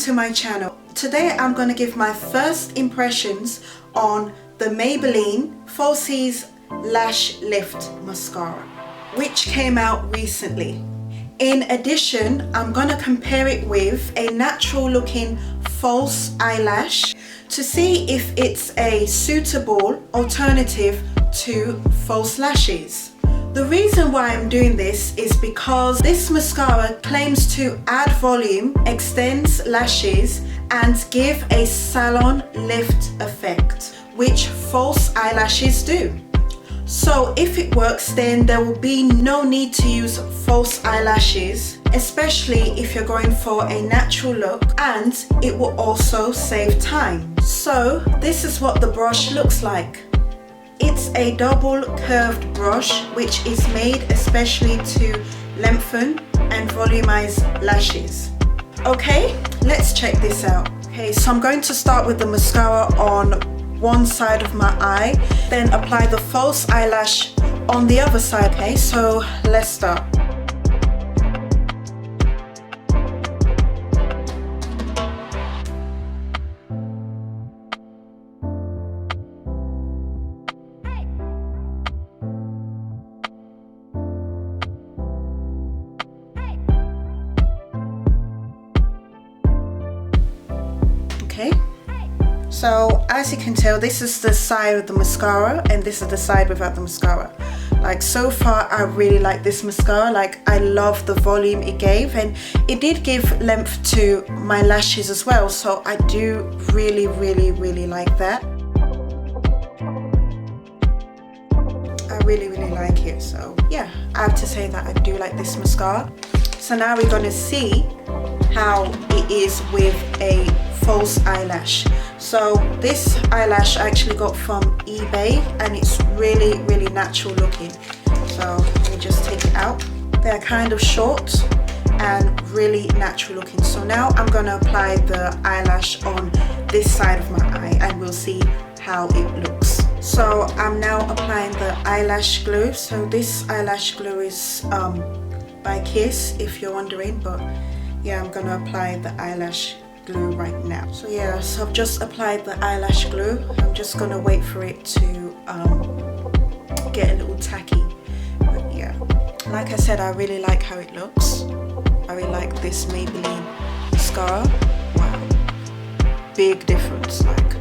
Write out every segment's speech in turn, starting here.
to my channel. Today I'm going to give my first impressions on the Maybelline Falsies Lash Lift Mascara, which came out recently. In addition, I'm going to compare it with a natural looking false eyelash to see if it's a suitable alternative to false lashes. The reason why I'm doing this is because this mascara claims to add volume, extends lashes and give a salon lift effect, which false eyelashes do. So if it works, then there will be no need to use false eyelashes, especially if you're going for a natural look, and it will also save time. So this is what the brush looks like. It's a double curved brush which is made especially to lengthen and volumize lashes. Okay, let's check this out. Okay, so I'm going to start with the mascara on one side of my eye, then apply the false eyelash on the other side. Okay, so let's start. Okay, so as you can tell, this is the side of the mascara and this is the side without the mascara. Like, so far I really like this mascara. Like, I love the volume it gave, and it did give length to my lashes as well, so I do really like that. I really like it. So yeah, I have to say that I do like this mascara. So now we're gonna see how it is with a false eyelash. So this eyelash I actually got from eBay, and it's really natural looking. So let me just take it out. They're kind of short and really natural looking. So now I'm gonna apply the eyelash on this side of my eye and we'll see how it looks. So I'm now applying the eyelash glue. So this eyelash glue is by Kiss, if you're wondering, but yeah, I'm gonna apply the eyelash glue right now. So yeah, so I've just applied the eyelash glue. I'm just gonna wait for it to get a little tacky. But yeah, like I said, I really like how it looks. I really like this Maybelline mascara. Wow, big difference. Like,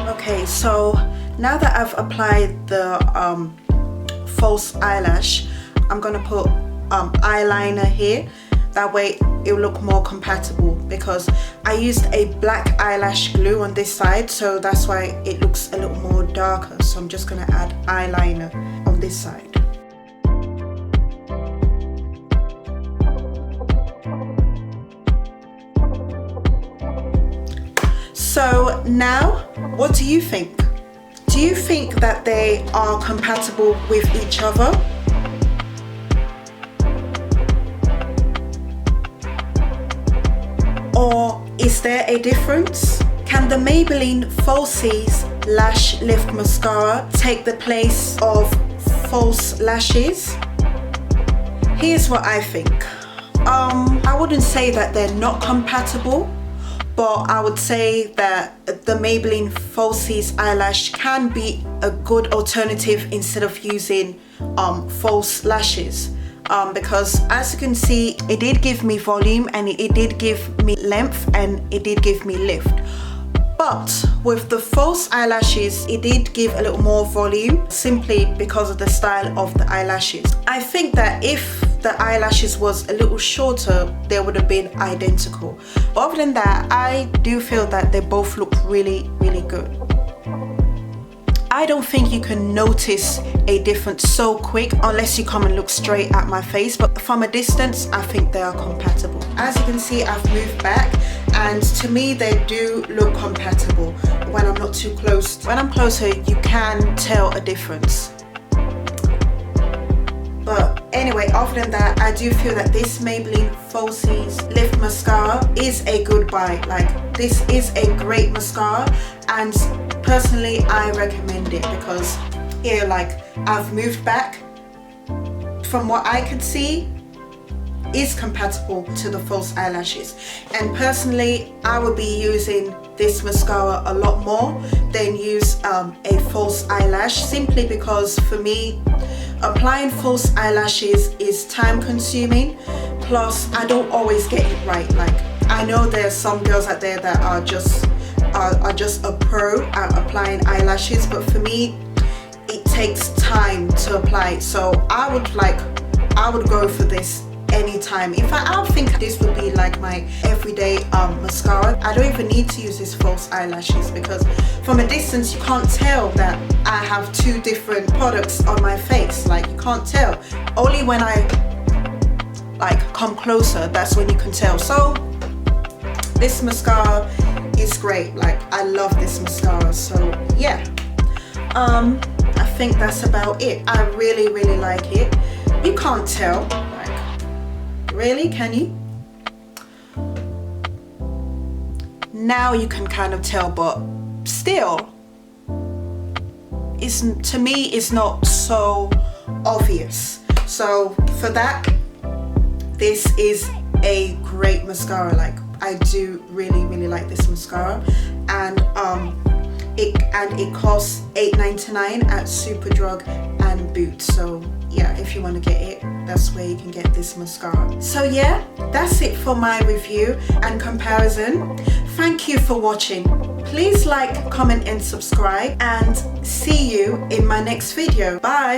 okay, so now that I've applied the false eyelash, I'm gonna put eyeliner here. That way it'll look more compatible, because I used a black eyelash glue on this side, so that's why it looks a little more darker. So I'm just gonna add eyeliner on this side. So now, what do you think? Do you think that they are compatible with each other? Or is there a difference? Can the Maybelline Falsies Lash Lift Mascara take the place of false lashes? Here's what I think. I wouldn't say that they're not compatible, but I would say that the Maybelline Falsies eyelash can be a good alternative instead of using false lashes. Because as you can see, it did give me volume and it did give me length and it did give me lift. But with the false eyelashes, it did give a little more volume simply because of the style of the eyelashes. I think that if the eyelashes was a little shorter, they would have been identical. But other than that, I do feel that they both look really good. I don't think you can notice a difference so quick unless you come and look straight at my face, but from a distance I think they are compatible. As you can see, I've moved back, and to me they do look compatible when I'm not too close. When I'm closer, you can tell a difference. But anyway, anyway, other than that, I do feel that this Maybelline Falsies Lift Mascara is a good buy. Like, this is a great mascara, and personally I recommend it because here, like, I've moved back. From what I could see, is compatible to the false eyelashes, and personally I would be using this mascara a lot more than use a false eyelash, simply because for me applying false eyelashes is time consuming, plus I don't always get it right. Like, I know there's some girls out there that are just a pro at applying eyelashes, but for me it takes time to apply. So I would go for this anytime. In fact, I think this would be like my everyday mascara. I don't even need to use this false eyelashes because from a distance you can't tell that I have two different products on my face. Like, you can't tell. Only when I like come closer, that's when you can tell. So this mascara is great. Like, I love this mascara. So yeah, I think that's about it. I really, really like it. You can't tell. Really? Can you? Now you can kind of tell, but still, to me it's not so obvious. So for that, this is a great mascara. Like, I do really, really like this mascara, and it costs $8.99 at Superdrug and Boots. So yeah, if you want to get it, that's where you can get this mascara. So yeah, that's it for my review and comparison. Thank you for watching. Please like, comment and subscribe, and see you in my next video. Bye.